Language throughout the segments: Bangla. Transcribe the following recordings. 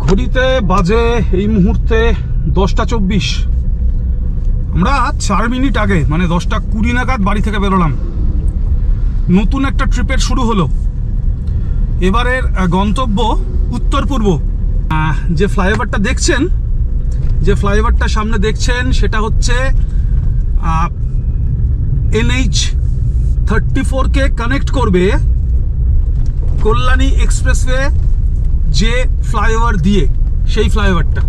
ঘড়িতে বাজে এই মুহূর্তে 10:24। আমরা 4 মিনিট আগে মানে 10:20 নাগাদ বাড়ি থেকে বেরোলাম। নতুন একটা ট্রিপের শুরু হলো। এবারের গন্তব্য উত্তর পূর্ব। যে ফ্লাইওভারটা দেখছেন, যে ফ্লাইওভারটা সামনে দেখছেন, সেটা হচ্ছে NH34 কে কানেক্ট করবে কল্যাণী এক্সপ্রেসওয়ে যে ফ্লাইওভার দিয়ে, সেই ফ্লাইওভারটা।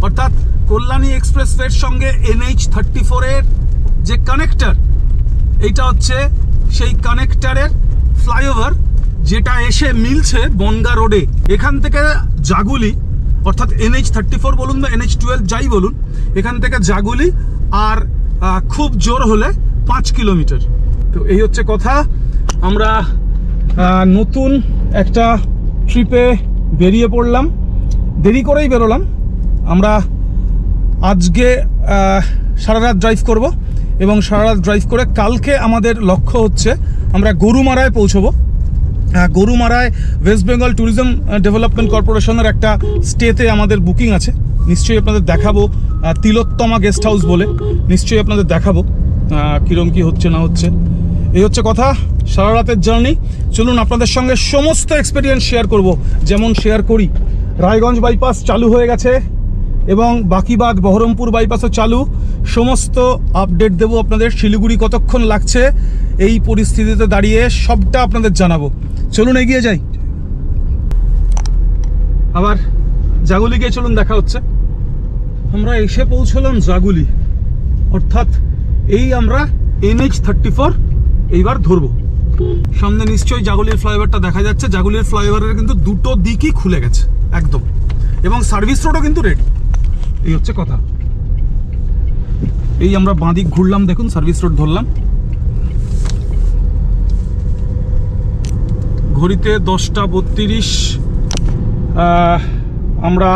অর্থাৎ কল্যাণী এক্সপ্রেসওয়ের সঙ্গে NH34 এর যে কানেক্টর, এইটা হচ্ছে সেই কানেক্টরের ফ্লাইওভার, যেটা এসে মিলছে বনগা রোডে। এখান থেকে জাগুলি, অর্থাৎ NH34 বলুন বা NH12 যাই বলুন, এখান থেকে জাগুলি আর খুব জোর হলে 5 কিলোমিটার। তো এই হচ্ছে কথা। আমরা নতুন একটা ট্রিপে বেরিয়ে পড়লাম, দেরি করেই বেরোলাম। আমরা আজকে সারা রাত ড্রাইভ করব এবং সারা রাত ড্রাইভ করে কালকে আমাদের লক্ষ্য হচ্ছে আমরা গরুমারায় পৌঁছবো। গরুমারায় ওয়েস্ট বেঙ্গল ট্যুরিজম ডেভেলপমেন্ট কর্পোরেশনের একটা স্টেতে আমাদের বুকিং আছে। নিশ্চয়ই আপনাদের দেখাবো, তিলোত্তমা গেস্ট হাউস বলে। নিশ্চয়ই আপনাদের দেখাবো কীরকম কী হচ্ছে না হচ্ছে। এই হচ্ছে কথা। সারা রাতের জার্নি। চলুন আপনাদের সঙ্গে সমস্ত এক্সপিরিয়েন্স শেয়ার করব, যেমন শেয়ার করি। রায়গঞ্জ বাইপাস চালু হয়ে গেছে এবং বাকিবাদ বহরমপুর বাইপাসও চালু। সমস্ত আপডেট দেবো আপনাদের। শিলিগুড়ি কতক্ষণ লাগছে এই পরিস্থিতিতে দাঁড়িয়ে, সবটা আপনাদের জানাবো। চলুন এগিয়ে যাই। আবার জাগুলি গিয়ে চলুন দেখা হচ্ছে। আমরা এসে পৌঁছলাম জাগুলি, অর্থাৎ এই আমরা NH34 এইবার ধরবো। সামনে নিশ্চয়ই জাগুলির ফ্লাইওভারটা দেখা যাচ্ছে। জাগুলির ফ্লাইওভারের কিন্তু দুটো দিকই খুলে গেছে একদম, এবং সার্ভিস রোডও কিন্তু রেডি। এই হচ্ছে কথা। এই আমরা বাঁ দিক ঘুরলাম, দেখুন সার্ভিস রোড ধরলাম। ঘড়িতে 10:32। আমরা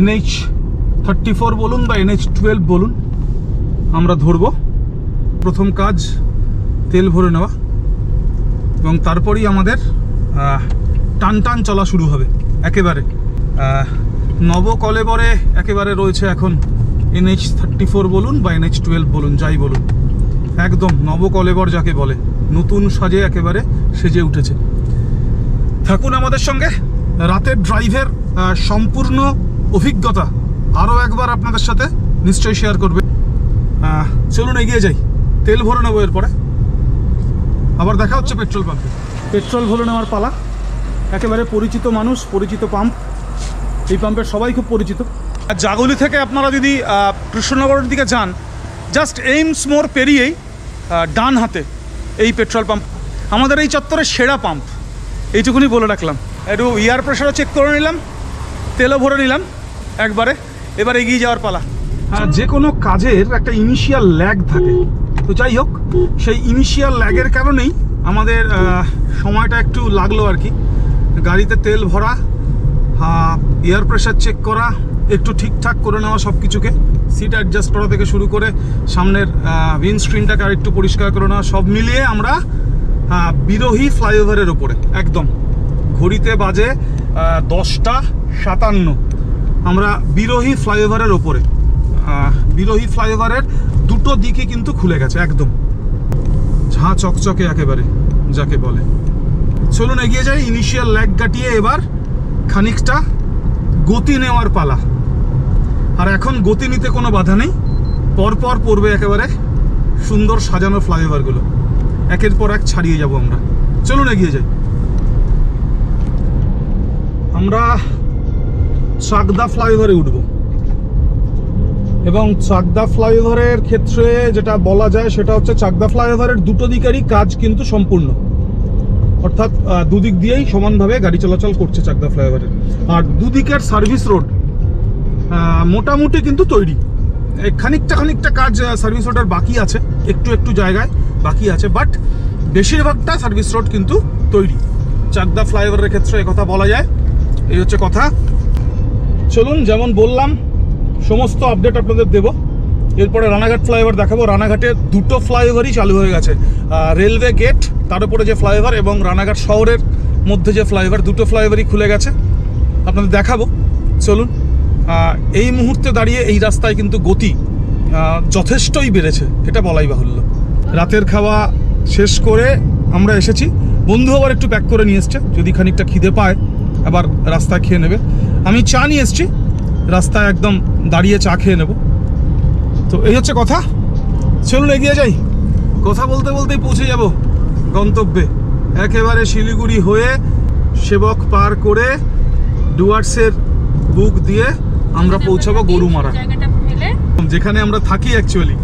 NH34 বলুন বা NH12 বলুন, আমরা ধরবো। প্রথম কাজ তেল ভরে নেওয়া, এবং তারপরেই আমাদের টান টান চলা শুরু হবে। একেবারে নবকলেবরে একেবারে রয়েছে এখন NH34 বলুন বা NH12 বলুন, যাই বলুন, একদম নবকলেবর যাকে বলে, নতুন সাজে একেবারে সেজে উঠেছে। থাকুন আমাদের সঙ্গে। রাতের ড্রাইভের সম্পূর্ণ অভিজ্ঞতা আরও একবার আপনাদের সাথে নিশ্চয়ই শেয়ার করবে। চলুন এগিয়ে যাই। তেল ভরে নেবো, এরপরে আবার দেখা হচ্ছে পেট্রোল পাম্পে। পেট্রোল ভরে নেওয়ার পালা। একেবারে পরিচিত মানুষ, পরিচিত পাম্প। এই পাম্পের সবাই খুব পরিচিত। জাগুলি থেকে আপনারা যদি কৃষ্ণনগরের দিকে যান, জাস্ট এইমস মোড় পেরিয়েই ডান হাতে এই পেট্রোল পাম্প। আমাদের এই চত্বরের সেরা পাম্প, এইটুকুনি বলে রাখলাম। একটু এয়ার প্রেশারও চেক করে নিলাম, তেলও ভরে নিলাম একবারে। এবার এগিয়ে যাওয়ার পালা। যে কোনো কাজের একটা ইনিশিয়াল ল্যাগ থাকে, তো যাই হোক, সেই ইনিশিয়াল ল্যাগের কারণেই আমাদের সময়টা একটু লাগলো আর কি। গাড়িতে তেল ভরা, এয়ার প্রেশার চেক করা, একটু ঠিকঠাক করে নেওয়া সব কিছুকে, সিট অ্যাডজাস্ট করা থেকে শুরু করে সামনের উইন্ডস্ক্রিনটাকে আর একটু পরিষ্কার করে নেওয়া, সব মিলিয়ে আমরা বিরোহী ফ্লাইওভারের ওপরে একদম। ঘড়িতে বাজে 10:57। আমরা বিরোহী ফ্লাইওভারের ওপরে। বিরোহী ফ্লাইওভারের দুটো দিকই কিন্তু খুলে গেছে একদম, ঝাঁ চকচকে একেবারে যাকে বলে। চলুন এগিয়ে যাই। ইনিশিয়াল ল্যাগ কাটিয়ে এবার খানিকটা গতি নেওয়ার পালা। আর এখন গতি নিতে কোনো বাধা নেই, পরপর পড়বে একেবারে সুন্দর সাজানো ফ্লাইওভারগুলো। একের পর এক ছাড়িয়ে যাব আমরা। চলুন এগিয়ে যাই। আমরা চাকদা ফ্লাইওভারে উঠব, এবং চাকদা ফ্লাইওভারের ক্ষেত্রে যেটা বলা যায় সেটা হচ্ছে চাকদা ফ্লাইওভারের দুটো দিকেরই কাজ কিন্তু সম্পূর্ণ, অর্থাৎ দুদিক দিয়েই সমানভাবে গাড়ি চলাচল করছে চাকদা ফ্লাইওভারের। আর দুদিকের সার্ভিস রোড মোটামুটি কিন্তু তৈরি। খানিকটা কাজ সার্ভিস রোডের বাকি আছে, একটু একটু জায়গায় বাকি আছে, বাট বেশিরভাগটা সার্ভিস রোড কিন্তু তৈরি চাকদা ফ্লাইওভারের ক্ষেত্রে, একথা বলা যায়। এই হচ্ছে কথা। চলুন, যেমন বললাম সমস্ত আপডেট আপনাদের দেব। এরপরে রানাঘাট ফ্লাইওভার দেখাবো। রানাঘাটে দুটো ফ্লাইওভারই চালু হয়ে গেছে। রেলওয়ে গেট, তার উপরে যে ফ্লাইওভার, এবং রানাঘাট শহরের মধ্যে যে ফ্লাইওভার, দুটো ফ্লাইওভারই খুলে গেছে। আপনাদের দেখাবো। চলুন। এই মুহূর্তে দাঁড়িয়ে এই রাস্তায় কিন্তু গতি যথেষ্টই বেড়েছে, এটা বলাই বাহুল্য। রাতের খাওয়া শেষ করে আমরা এসেছি, বন্ধু আবার একটু প্যাক করে নিয়ে এসছে, যদি খানিকটা খিদে পায় আবার রাস্তায় খেয়ে নেবে। আমি চা নিয়ে এসছি, রাস্তায় একদম দাঁড়িয়ে চা খেয়ে নেব। তো এই হচ্ছে কথা, চলুন এগিয়ে যাই। কথা বলতে বলতেই পৌঁছে যাব গন্তব্যে। একেবারে শিলিগুড়ি হয়ে সেবক পার করে ডুয়ার্সের বুক দিয়ে আমরা পৌঁছাবো গরুমারা, যেখানে আমরা থাকি অ্যাকচুয়ালি।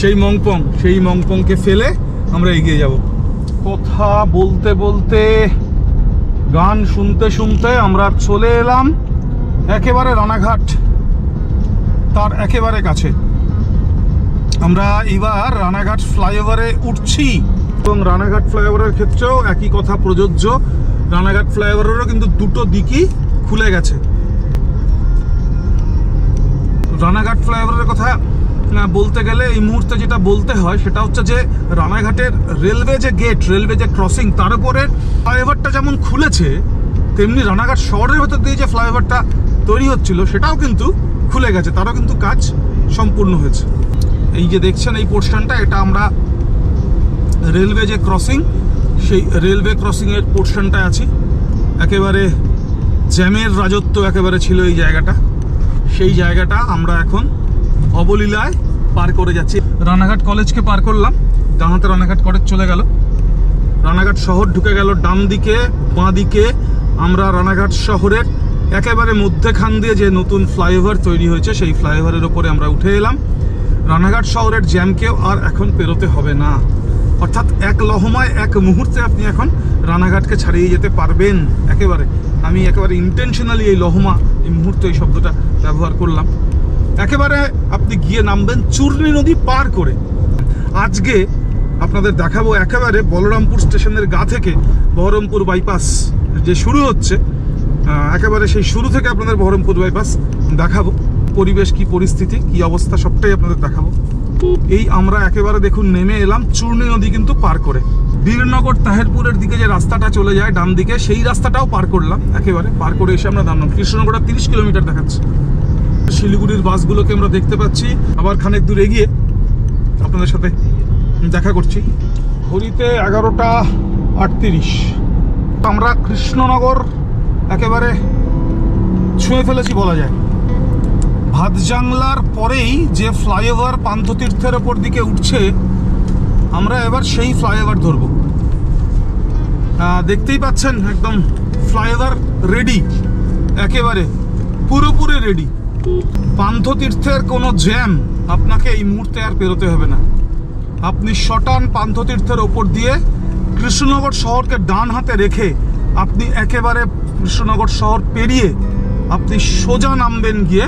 সেই মংপংকে ফেলে আমরা এগিয়ে যাব। কথা বলতে বলতে গান শুনতে শুনতে আমরা চলে এলাম একেবারে রানাঘাট, তার একেবারে কাছে। আমরা এবার রানাঘাট ফ্লাইওভারে উঠছি এবং রানাঘাট ফ্লাইওভারের ক্ষেত্রেও একই কথা প্রযোজ্য। রানাঘাট ফ্লাইওভারেরও কিন্তু দুটো দিকই খুলে গেছে। রানাঘাট ফ্লাইওভারের কথা বলতে গেলে এই মুহূর্তে যেটা বলতে হয় সেটা হচ্ছে যে রানাঘাটের রেলওয়ে যে গেট, রেলওয়ে যে ক্রসিং, তার উপরে ফ্লাইওভারটা যেমন খুলেছে, তেমনি রানাঘাট শহরের ভেতর দিয়ে যে ফ্লাইওভারটা তৈরি হচ্ছিল সেটাও কিন্তু খুলে গেছে, তারও কিন্তু কাজ সম্পূর্ণ হয়েছে। এই যে দেখছেন এই পোর্শনটা, এটা আমরা রেলওয়ে যে ক্রসিং, সেই রেলওয়ে ক্রসিংয়ের পোর্শনটায় আছি। একেবারে জ্যামের রাজত্ব একেবারে ছিল এই জায়গাটা, সেই জায়গাটা আমরা এখন অবলীলায় পার করে যাচ্ছি। রানাঘাট কলেজকে পার করলাম, ডান হাতে রানাঘাট কলেজ চলে গেল, রানাঘাট শহর ঢুকে গেল ডান দিকে। বাঁ দিকে আমরা রানাঘাট শহরের একেবারে মধ্যখান দিয়ে যে নতুন ফ্লাইওভার তৈরি হয়েছে সেই ফ্লাইওভারের ওপরে আমরা উঠে এলাম। রানাঘাট শহরের জ্যামকেও আর এখন পেরোতে হবে না, অর্থাৎ এক লহমায় এক মুহূর্তে আপনি এখন রানাঘাটকে ছাড়িয়ে যেতে পারবেন একেবারে। আমি একেবারে ইন্টেনশনালি এই লহমা, এই মুহূর্তে এই শব্দটা ব্যবহার করলাম। একেবারে আপনি গিয়ে নামবেন চূর্ণী নদী পার করে। আজকে আপনাদের দেখাবো একেবারে বলরামপুর স্টেশনের গা থেকে বহরমপুর বাইপাস যে শুরু হচ্ছে, একেবারে সেই শুরু থেকে আপনাদের বহরমপুর বাইপাস দেখাবো। পরিবেশ কি পরিস্থিতি, কি অবস্থা, সবটাই আপনাদের দেখাবো। এই আমরা একেবারে দেখুন নেমে এলাম চূর্ণী নদী কিন্তু পার করে। বীরনগর তাহেরপুরের দিকে যে রাস্তাটা চলে যায় ডান দিকে, সেই রাস্তাটাও পার করলাম। একেবারে পার করে এসে আমরা নামলাম। কৃষ্ণনগরটা 30 কিলোমিটার দেখাচ্ছে। শিলিগুড়ির বাসগুলোকে আমরা দেখতে পাচ্ছি। আবার খানিক দূর এগিয়ে আপনাদের সাথে দেখা করছি। ঘড়িতে 11টা 38। আমরা কৃষ্ণনগর একেবারে ছুঁয়ে ফেলেছি বলা যায়। ভাতজাংলার পরেই যে ফ্লাইওভার পান্থতীর্থের ওপর দিকে উঠছে, আমরা এবার সেই ফ্লাইওভার ধরব। দেখতেই পাচ্ছেন একদম ফ্লাইওভার রেডি, একেবারে পুরোপুরি রেডি। পান্থতীর্থের কোনো জ্যাম আপনাকে এই মুহূর্তে আর পেরোতে হবে না। আপনি শটান পান্থতীর্থের ওপর দিয়ে কৃষ্ণনগর শহরকে ডান হাতে রেখে আপনি একেবারে কৃষ্ণনগর শহর পেরিয়ে আপনি সোজা নামবেন গিয়ে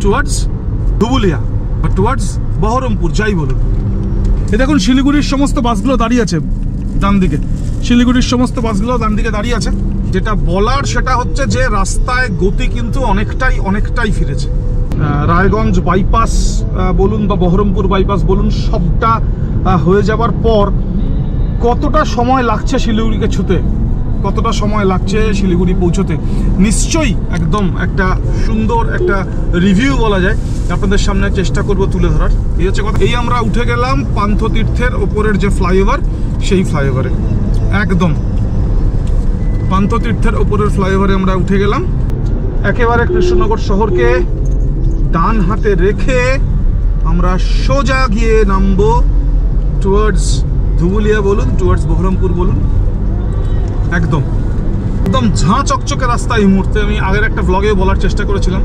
টুয়ার্ডস ধুবুলিয়া বা টুয়ার্ডস বহরমপুর, যাই বলুন। এ দেখুন শিলিগুড়ির সমস্ত বাসগুলো দাঁড়িয়ে আছে ডান দিকে। শিলিগুড়ির সমস্ত বাসগুলো ডান দিকে দাঁড়িয়ে আছে। যেটা বলার সেটা হচ্ছে যে রাস্তায় গতি কিন্তু অনেকটাই ফিরেছে। রায়গঞ্জ বাইপাস বলুন বা বহরমপুর বাইপাস বলুন, সবটা হয়ে যাবার পর কতটা সময় লাগছে শিলিগুড়িকে ছুতে, কতটা সময় লাগছে শিলিগুড়ি পৌঁছতে, নিশ্চয়ই একদম একটা সুন্দর একটা রিভিউ বলা যায় আপনাদের সামনে চেষ্টা করব তুলে ধরার। এই হচ্ছে কথা। এই আমরা উঠে গেলাম পান্থতীর্থের ওপরের যে ফ্লাইওভার, সেই ফ্লাইওভারে, একদম পান্থতীর্থের ওপরের ফ্লাইওভারে আমরা উঠে গেলাম। একেবারে কৃষ্ণনগর শহরকে ডান হাতে রেখে আমরা সোজা গিয়ে নামবো টুয়ার্ডস ধুবুলিয়া বলুন, টুয়ার্ডস বহরমপুর বলুন। একদম ঝাঁ চকচকে রাস্তা এই মুহূর্তে। আমি আগের একটা ব্লগে বলার চেষ্টা করেছিলাম,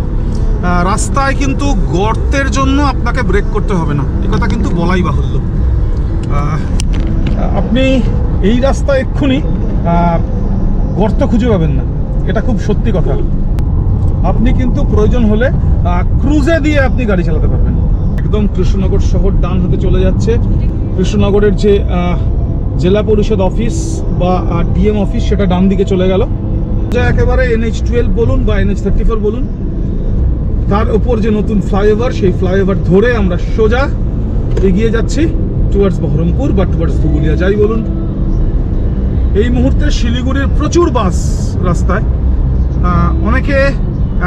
রাস্তায় কিন্তু গর্তের জন্য আপনাকে ব্রেক করতে হবে না, এ কথা কিন্তু বলাই বাহুল্য। আপনি এই রাস্তায় এক্ষুনি গর্ত খুঁজে পাবেন না, এটা খুব সত্যি কথা। আপনি কিন্তু প্রয়োজন হলে ক্রুজে দিয়ে আপনি গাড়ি চালাতে পারবেন। একদম কৃষ্ণনগর শহর ডান হাতে চলে যাচ্ছে। কৃষ্ণনগরের যে জেলা পরিষদ অফিস বা ডিএম অফিস, সেটা ডান দিকে চলে গেল। যা একেবারে NH12 বলুন বা NH34 বলুন, তার উপর যে নতুন ফ্লাইওভার, সেই ফ্লাইওভার ধরে আমরা সোজা এগিয়ে যাচ্ছি টুয়ার্ডস বহরমপুর বা টুয়ার্ডস ধুবুলিয়া, যাই বলুন। এই মুহূর্তে শিলিগুড়ির প্রচুর বাস রাস্তায়, অনেক অনেকে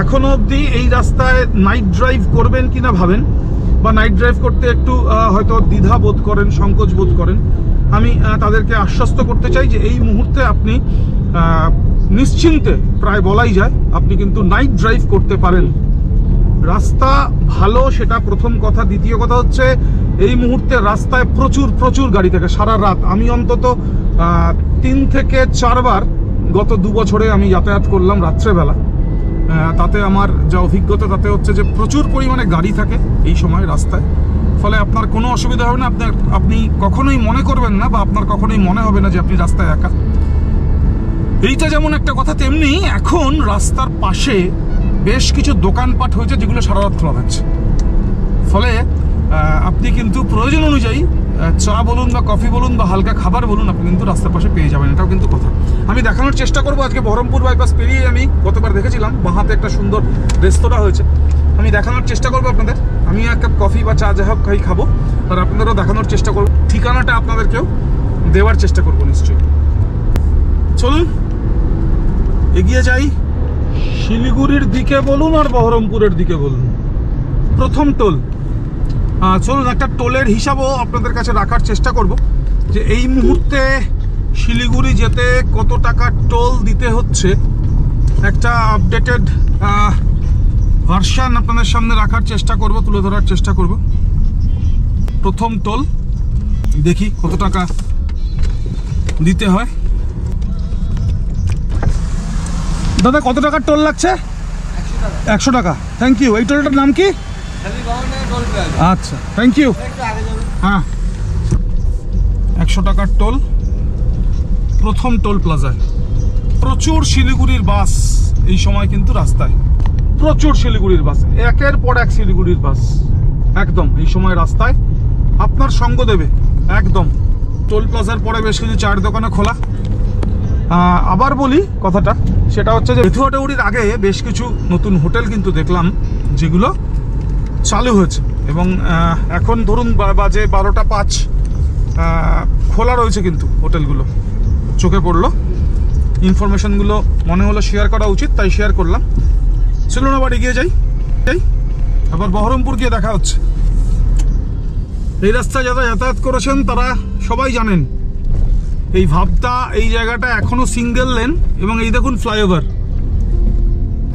এখনো অবধি এই রাস্তায় নাইট ড্রাইভ করবেন কিনা ভাবেন, বা নাইট ড্রাইভ করতে একটু হয়তো দ্বিধা বোধ করেন, সংকোচ বোধ করেন। আমি তাদেরকে আশ্বস্ত করতে চাই যে এই মুহূর্তে আপনি নিশ্চিন্তে, প্রায় বলাই যায়, আপনি কিন্তু নাইট ড্রাইভ করতে পারেন। রাস্তা ভালো, সেটা প্রথম কথা। দ্বিতীয় কথা হচ্ছে এই মুহূর্তে রাস্তায় প্রচুর প্রচুর গাড়ি থাকে সারা রাত। আমি অন্তত 3 থেকে 4 বার গত 2 বছরে আমি যাতায়াত করলাম রাত্রেবেলা। তাতে আমার যা অভিজ্ঞতা তাতে হচ্ছে যে প্রচুর পরিমাণে গাড়ি থাকে এই সময় রাস্তায়। ফলে আপনার কোনো অসুবিধা হবে না, আপনি কখনোই মনে করবেন না, বা আপনার কখনোই মনে হবে না যে আপনি রাস্তায় একা। এইটা যেমন একটা কথা, তেমনি এখন রাস্তার পাশে বেশ কিছু দোকানপাট হয়েছে যেগুলো সারা রাত খোলা থাকছে। ফলে আপনি কিন্তু প্রয়োজন অনুযায়ী চা বলুন বা কফি বলুন বা হালকা খাবার বলুন, আপনি কিন্তু রাস্তার পাশে পেয়ে যাবেন। এটাও কিন্তু কথা। আমি দেখানোর চেষ্টা করবো আজকে বহরমপুর বাইপাস পেরিয়ে। আমি গতবার দেখেছিলাম বাঁহাতে একটা সুন্দর রেস্তোরাঁ হয়েছে, আমি দেখানোর চেষ্টা করবো আপনাদের। আমি এক কাপ কফি বা চা যা হোক খাবো, আর আপনাদেরও দেখানোর চেষ্টা করবো। ঠিকানাটা আপনাদেরকেও দেওয়ার চেষ্টা করবো নিশ্চয়ই। চলুন এগিয়ে যাই। শিলিগুড়ির দিকে বলুন আর বহরমপুরের দিকে বলুন, প্রথম টোল। চলুন একটা টোলের হিসাবও আপনাদের কাছে রাখার চেষ্টা করব, যে এই মুহূর্তে শিলিগুড়ি যেতে কত টাকা টোল দিতে হচ্ছে। একটা আপডেটেড ভার্সন আপনাদের সামনে রাখার চেষ্টা করব, তুলে ধরার চেষ্টা করব। প্রথম টোল দেখি কত টাকা দিতে হয়। দাদা কত টাকার টোল লাগছে? 100 টাকা। Thank you. এই টোলটার নাম কি? আচ্ছা, থ্যাংক ইউ। হ্যাঁ, 100 টাকার টোল, প্রথম টোল প্লাজায়। প্রচুর শিলিগুড়ির বাস এই সময় কিন্তু রাস্তায়, প্রচুর শিলিগুড়ির বাস, একের পর এক শিলিগুড়ির বাস একদম এই সময় রাস্তায় আপনার সঙ্গ দেবে একদম। টোল প্লাজার পরে বেশ কিছু চায়ের দোকানে খোলা। আবার বলি কথাটা, সেটা হচ্ছে যে বেথুয়াডাউরির আগে বেশ কিছু নতুন হোটেল কিন্তু দেখলাম যেগুলো চালু হয়েছে, এবং এখন ধরুন বাজে 12টা 5, খোলা রয়েছে কিন্তু হোটেলগুলো। চোখে পড়লো, ইনফরমেশনগুলো মনে হলো শেয়ার করা উচিত, তাই শেয়ার করলাম। চলুন আবার এগিয়ে যাই। আবার বহরমপুর গিয়ে দেখা হচ্ছে। এই রাস্তায় যারা যাতায়াত করেছেন তারা সবাই জানেন এই ভাবটা, এই জায়গাটা এখনো সিঙ্গেল লেন, এবং এই দেখুন ফ্লাইওভার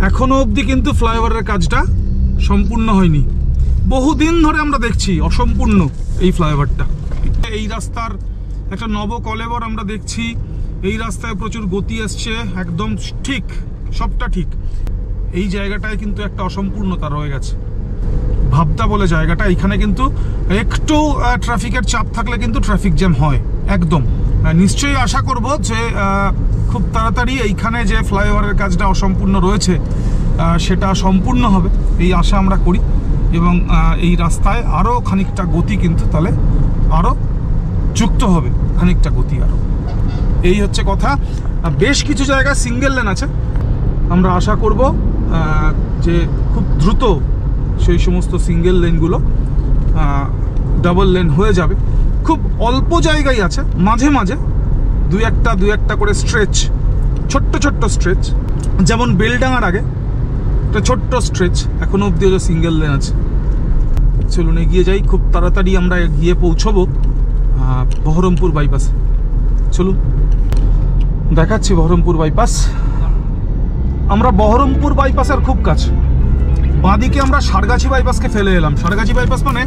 এখনো অবধি কিন্তু ফ্লাইওভারের কাজটা সম্পূর্ণ হয়নি। বহুদিন ধরে আমরা দেখছি অসম্পূর্ণ এই ফ্লাইওভারটা। এই রাস্তার একটা নব কলেবর আমরা দেখছি। এই রাস্তায় প্রচুর গতি আসছে, একদম ঠিক, সবটা ঠিক। এই জায়গাটায় কিন্তু একটা অসম্পূর্ণতা রয়ে গেছে। ভাবতা বলে জায়গাটা, এখানে কিন্তু একটু ট্রাফিকের চাপ থাকলে কিন্তু ট্রাফিক জ্যাম হয় একদম। নিশ্চয়ই আশা করব যে খুব তাড়াতাড়ি এইখানে যে ফ্লাইওভারের কাজটা অসম্পূর্ণ রয়েছে সেটা সম্পূর্ণ হবে, এই আশা আমরা করি। এবং এই রাস্তায় আরও খানিকটা গতি কিন্তু তাহলে আরও যুক্ত হবে, খানিকটা গতি আরও। এই হচ্ছে কথা। বেশ কিছু জায়গায় সিঙ্গেল লেন আছে, আমরা আশা করব যে খুব দ্রুত সেই সমস্ত সিঙ্গেল লেনগুলো ডাবল লেন হয়ে যাবে। খুব অল্প জায়গায় আছে, মাঝে মাঝে দু একটা করে স্ট্রেচ, ছোট্ট ছোট্ট স্ট্রেচ, যেমন বেলডাঙার আগে একটা ছোট্ট স্ট্রেচ এখনো অব্দি সিঙ্গেল লেন আছে। চলুন এগিয়ে যাই, খুব তাড়াতাড়ি আমরা গিয়ে পৌঁছবো বহরমপুর বাইপাসে। চলুন দেখাচ্ছি বহরমপুর বাইপাস। আমরা বহরমপুর বাইপাসের খুব কাছে, বাঁদিকে আমরা সারগাছি বাইপাসকে ফেলে এলাম। সারগাছি বাইপাস মানে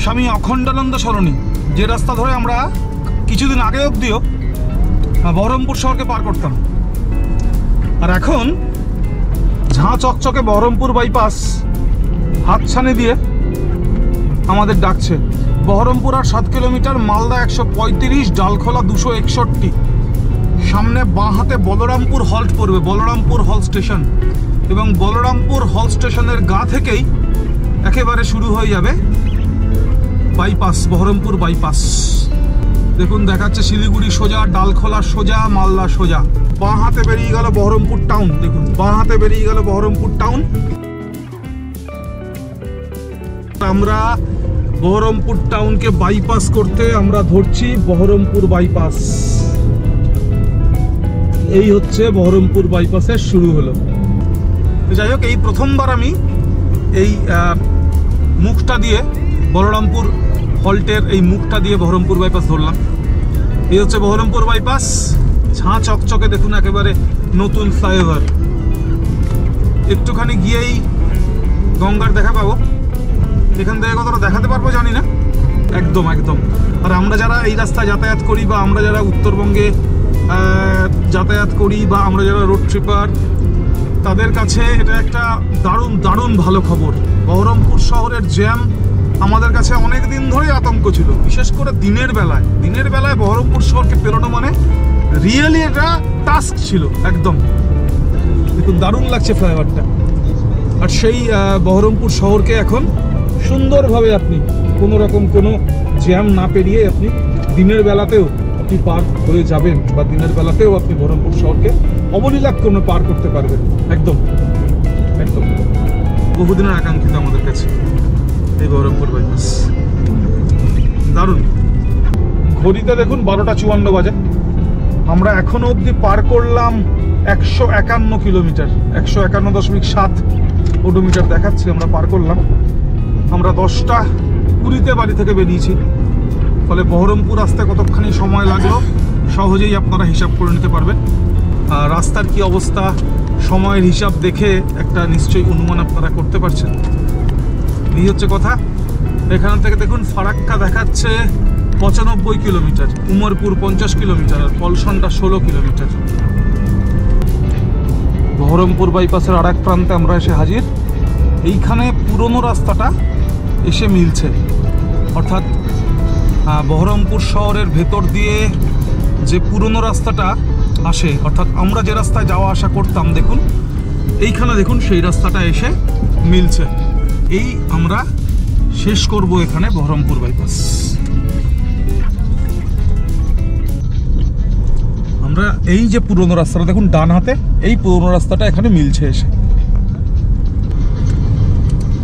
স্বামী অখণ্ডানন্দ সরণি, যে রাস্তা ধরে আমরা কিছুদিন আগে অবধিও বহরমপুর শহরকে পার করতাম। আর এখন ঝাঁ চকচকে বহরমপুর বাইপাস হাতছানি দিয়ে আমাদের ডাকছে। বহরমপুর আর 7 কিলোমিটার, মালদা 135, ডালখোলা 261। সামনে বাঁ হাতে বলরামপুর হল্ট পড়বে, বলরামপুর হল স্টেশন, এবং বলরামপুর হল স্টেশনের গা থেকেই একেবারে শুরু হয়ে যাবে বাইপাস, বহরমপুর বাইপাস। দেখুন দেখাচ্ছে শিলিগুড়ি সোজা, ডালখোলা সোজা, মালদা সোজা। বাঁ হাতে বেরিয়ে গেল বহরমপুর টাউন, দেখুন বাঁ হাতে বেরিয়ে গেল বহরমপুর টাউন। আমরা বহরমপুর টাউনকে বাইপাস করতে আমরা ধরছি বহরমপুর বাইপাস। এই হচ্ছে বহরমপুর বাইপাসের শুরু হলো। যাই হোক, এই প্রথমবার আমি এই মুখটা দিয়ে বলরামপুর হল্টের এই মুখটা দিয়ে বহরমপুর বাইপাস ধরলাম। এই হচ্ছে বহরমপুর বাইপাস, ঝাঁ চকচকে দেখুন, একেবারে নতুন ফ্লাইওভার। একটুখানি গিয়েই গঙ্গার দেখা পাবো, এখান থেকে কতটা দেখাতে পারবো জানি না। একদম একদম। আর আমরা যারা এই রাস্তায় যাতায়াত করি, বা আমরা যারা উত্তরবঙ্গে যাতায়াত করি, বা আমরা যারা রোড ট্রিপার, তাদের কাছে এটা একটা দারুণ দারুণ ভালো খবর। বহরমপুর শহরের জ্যাম আমাদের কাছে অনেক দিন ধরেই আতঙ্ক ছিল, বিশেষ করে দিনের বেলায় বহরমপুর শহরকে পেরোনো মানে রিয়েলি এটা টাস্ক ছিল একদম। দেখুন দারুণ লাগছে ফ্লাইওভারটা। আর সেই বহরমপুর শহরকে এখন সুন্দরভাবে আপনি কোনো রকম কোনো জ্যাম না পেরিয়ে আপনি দিনের বেলাতেও আপনি পার হয়ে যাবেন, বা দিনের বেলাতেও আপনি বহরমপুর শহরকে অবলীলাক্রমে পার করতে পারবেন। একদম একদম বহুদিনের আকাঙ্ক্ষিত আমাদের কাছে এই বহরমপুর বাইপাস, দারুণ। ঘড়িতে দেখুন 12টা 54 বাজে। আমরা এখনো অবধি পার করলাম 151 কিলোমিটার, 151.7 ওডোমিটার দেখাচ্ছি আমরা পার করলাম। আমরা 10টা 20-তে বাড়ি থেকে বেরিয়েছি, ফলে বহরমপুর আসতে কতখানি সময় লাগলো সহজেই আপনারা হিসাব করে নিতে পারবেন। রাস্তার কি অবস্থা, সময়ের হিসাব দেখে একটা নিশ্চয়ই অনুমান আপনারা করতে পারছেন। এই হচ্ছে কথা। এখান থেকে দেখুন ফারাক্কা দেখাচ্ছে 95 কিলোমিটার, উমরপুর 50 কিলোমিটার, আর পলসনটা 16 কিলোমিটার। বহরমপুর বাইপাসের আর এক প্রান্তে আমরা এসে হাজির। এইখানে পুরনো রাস্তাটা এসে মিলছে, অর্থাৎ বহরমপুর শহরের ভেতর দিয়ে যে পুরনো রাস্তাটা আসে, অর্থাৎ আমরা যে রাস্তায় যাওয়া আসা করতাম, দেখুন এইখানে দেখুন সেই রাস্তাটা এসে মিলছে। এই আমরা শেষ করব এখানে বহরমপুর বাইপাস। আমরা এই যে পুরনো রাস্তাটা দেখুন ডান হাতে, এই পুরনো রাস্তাটা এখানে মিলছে এসে,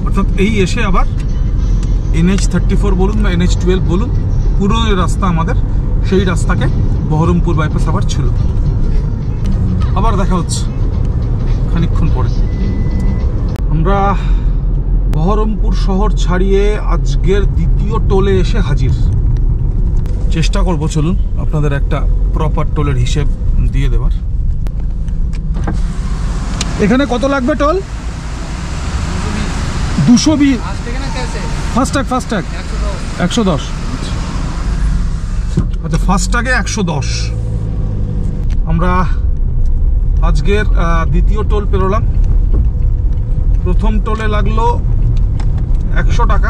অর্থাৎ এই এসে আবার NH-34 বলুন বা NH-12 বলুন, পুরনো রাস্তা আমাদের, সেই রাস্তাকে বহরমপুর বাইপাস আবার ছিল। আবার দেখা হচ্ছে খানিকক্ষণ পরে। আমরা বহরমপুর শহর ছাড়িয়ে আজকের দ্বিতীয় টোলে এসে হাজির। চেষ্টা করব চলুন আপনাদের একটা প্রপার টোলের হিসেব দিয়ে দেওয়ার। এখানে কত লাগবে টোল? 220। ফাস্ট্যাগ 110। আচ্ছা, ফাস্ট্যাগে 110। আমরা আজকের দ্বিতীয় টোল পেরোলাম। প্রথম টোলে লাগলো 100 টাকা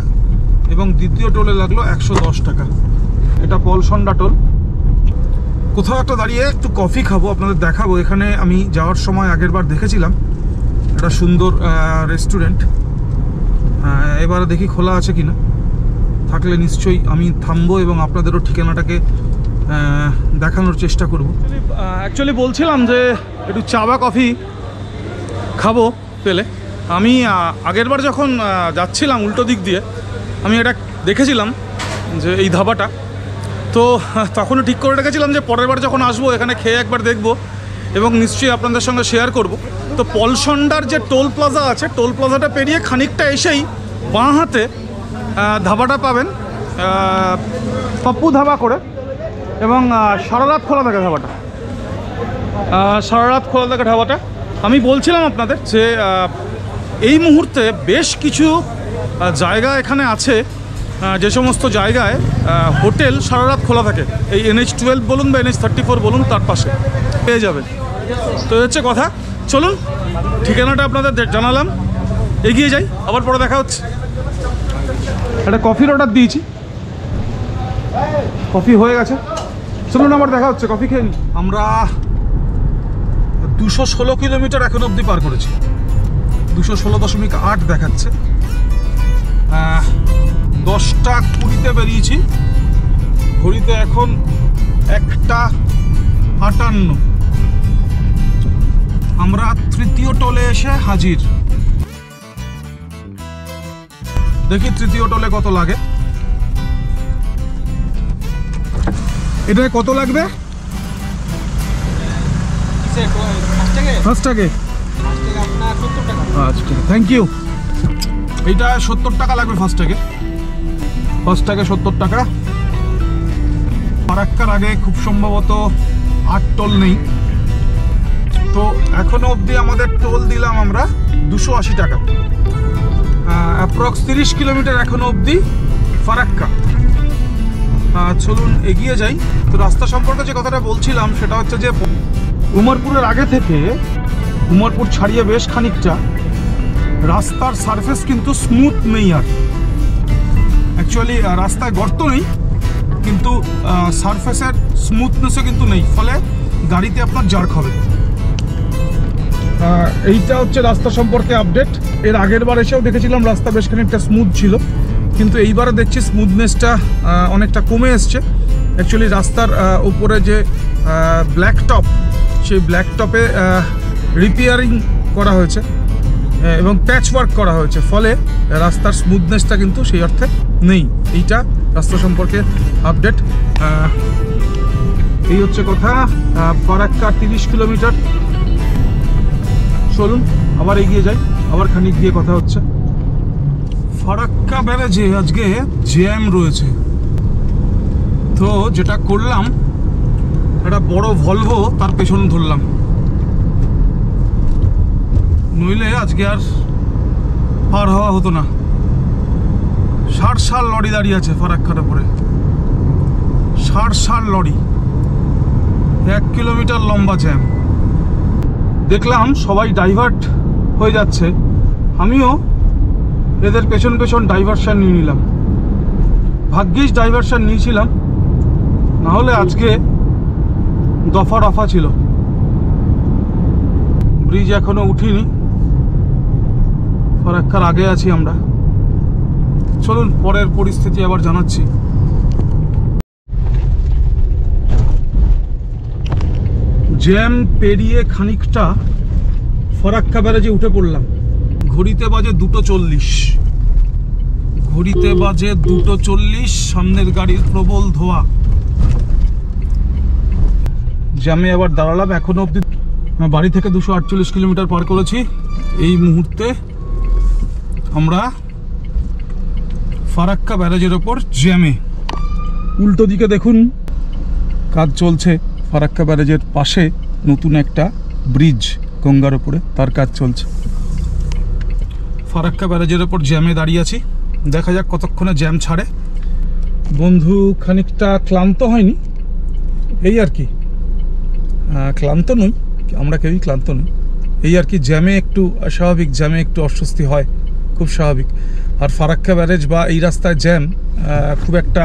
এবং দ্বিতীয় টোলে লাগলো 110 টাকা। এটা পলসন্ডা টোল। কোথাও একটা দাঁড়িয়ে একটু কফি খাবো, আপনাদের দেখাবো। এখানে আমি যাওয়ার সময় আগের বার দেখেছিলাম একটা সুন্দর রেস্টুরেন্ট, এবারে দেখি খোলা আছে কিনা। থাকলে নিশ্চয়ই আমি থামবো এবং আপনাদেরও ঠিকানাটাকে দেখানোর চেষ্টা করব। অ্যাকচুয়ালি বলছিলাম যে একটু চা বা কফি খাবো পেলে। আমি আগের বার যখন যাচ্ছিলাম উল্টো দিক দিয়ে, আমি এটা দেখেছিলাম যে এই ধাবাটা, তো তখনও ঠিক করে রেখেছিলাম যে পরের বার যখন আসবো এখানে খেয়ে একবার দেখব এবং নিশ্চয়ই আপনাদের সঙ্গে শেয়ার করব। তো পলসন্ডার যে টোল প্লাজা আছে, টোল প্লাজাটা পেরিয়ে খানিকটা এসেই বাঁ হাতে ধাবাটা পাবেন, পাপ্পু ধাবা করে, এবং সারা রাত খোলা থাকে ধাবাটা, সারা রাত খোলা থাকে ধাবাটা। আমি বলছিলাম আপনাদের যে এই মুহূর্তে বেশ কিছু জায়গা এখানে আছে, যে সমস্ত জায়গায় হোটেল সারা রাত খোলা থাকে। এই NH-12 বলুন বা NH-34 বলুন, তার পাশে পেয়ে যাবেন। তো হচ্ছে কথা, চলুন ঠিকানাটা আপনাদের জানালাম, এগিয়ে যাই, আবার পরে দেখা হচ্ছে। একটা কফির অর্ডার দিয়েছি, কফি হয়ে গেছে, চলুন আবার দেখা হচ্ছে, কফি খেয়ে নিই। আমরা 216 কিলোমিটার এখন অবধি পার করেছি, 216.8 দেখাচ্ছে। 10টা 20-তে বেরিয়েছি, ঘড়িতে এখন 1টা 58। আমরা তৃতীয় টোলে এসে হাজির। দেখি তৃতীয় টোলে কত লাগে। এটায় কত লাগবে? ফাস্ট্যাগে আচ্ছা ঠিক আছে, থ্যাংক ইউ। এইটা 70 টাকা লাগবে ফাস্ট্যাগে 70 টাকা। ফারাক্কার আগে খুব সম্ভবত 8 টোল নেই, তো এখনো অবধি আমাদের টোল দিলাম আমরা 280 টাকা, অ্যাপ্রক্স 30 কিলোমিটার এখনো অবধি ফারাক্কা। চলুন এগিয়ে যাই। তো রাস্তা সম্পর্কে যে কথাটা বলছিলাম সেটা হচ্ছে যে উমরপুরের আগে থেকে উমরপুর ছাড়িয়ে বেশ খানিকটা রাস্তার সারফেস কিন্তু স্মুথ নেই, আর অ্যাকচুয়ালি রাস্তায় গর্ত নেই কিন্তু সারফেসের স্মুথনেসও কিন্তু নেই, ফলে গাড়িতে আপনার জার্ক হবে। এইটা হচ্ছে রাস্তা সম্পর্কে আপডেট। এর আগের বার এসেও দেখেছিলাম রাস্তা বেশ খানিকটা স্মুথ ছিল, কিন্তু এইবারে দেখছি স্মুথনেসটা অনেকটা কমে এসছে। অ্যাকচুয়ালি রাস্তার উপরে যে ব্ল্যাক টপ, সেই ব্ল্যাক টপে রিপেয়ারিং করা হয়েছে এবং প্যাচ ওয়ার্ক করা হয়েছে, ফলে রাস্তার স্মুথনেসটা কিন্তু সেই অর্থে নেই। এইটা রাস্তা সম্পর্কে আপডেট। এই হচ্ছে কথা। ফারাক্কা 30 কিলোমিটার। চলুন আবার এগিয়ে যাই, আবার খানিক গিয়ে কথা হচ্ছে। ফারাক্কা ব্যারেজে আজকে জ্যাম রয়েছে, তো যেটা করলাম একটা বড় ভলভো তার পেছনে ধরলাম, নইলে আজকে আর পার হওয়া হতো না। 60 লরি দাঁড়িয়ে আছে ফারাক্কার উপরে, 60 লরি, 1 কিলোমিটার লম্বা জ্যাম। দেখলাম সবাই ডাইভার্ট হয়ে যাচ্ছে, আমিও এদের পেছন পেছন ডাইভারশন নিয়ে নিলাম। ভাগ্যিস ডাইভারশন নিয়েছিলাম, নাহলে আজকে দফা রফা ছিল। ব্রিজ এখনো উঠিনি, ফারাক্কার আগে আছি আমরা। চলুন পরের পরিস্থিতি আবার জানাচ্ছি। জ্যাম পেরিয়ে খানিকটা ফারাক্কা ব্যারেজে উঠে পড়লাম। ঘড়িতে বাজে 2:40, ঘড়িতে বাজে 2:40। সামনের গাড়ির প্রবল ধোয়া, জ্যামে আবার দাঁড়ালাম। এখনো অবধি বাড়ি থেকে 248 কিলোমিটার পার করেছি। এই মুহূর্তে আমরা ফারাক্কা ব্যারেজের ওপর জ্যামে। উল্টো দিকে দেখুন কাজ চলছে, ফারাক্কা ব্যারেজের পাশে নতুন একটা ব্রিজ গঙ্গার ওপরে, তার কাজ চলছে। ফারাক্কা ব্যারেজের ওপর জ্যামে দাঁড়িয়ে আছি, দেখা যাক কতক্ষণে জ্যাম ছাড়ে। বন্ধু খানিকটা ক্লান্ত হয়নি, এই আর কি, ক্লান্ত নই, আমরা কেউই ক্লান্ত নই, এই আর কি। জ্যামে একটু স্বাভাবিক, জ্যামে একটু অস্বস্তি হয়, খুব স্বাভাবিক। আর ফারাক্কা ব্যারেজ বা এই রাস্তায় জ্যাম খুব একটা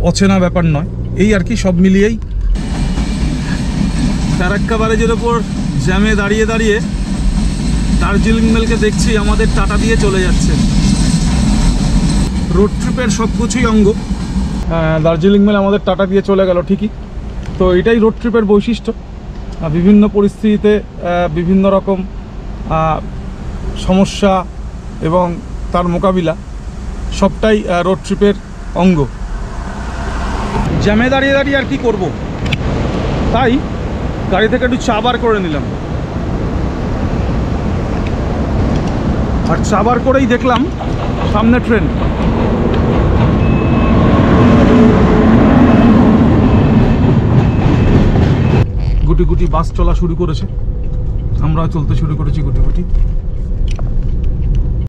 অচেনা ব্যাপার নয়, এই আর কি। সব মিলিয়েই ফারাক্কা ব্যারেজের ওপর জ্যামে দাঁড়িয়ে দাঁড়িয়ে দার্জিলিং মেলকে দেখছি আমাদের টাটা দিয়ে চলে যাচ্ছে। রোড ট্রিপের সব কিছুই অঙ্গ। দার্জিলিং মেল আমাদের টাটা দিয়ে চলে গেল ঠিকই, তো এটাই রোড ট্রিপের বৈশিষ্ট্য। বিভিন্ন পরিস্থিতিতে বিভিন্ন রকম সমস্যা এবং তার মোকাবিলা সবটাই রোড ট্রিপের অঙ্গ। জ্যামে দাঁড়িয়ে দাঁড়িয়ে আর কি করব, তাই গাড়ি থেকে একটু চা বার করে নিলাম। আর চা বার করেই দেখলাম সামনে ট্রেন। গুটি গুটি বাস চলা শুরু করেছে, আমরাও চলতে শুরু করেছি গুটি গুটি।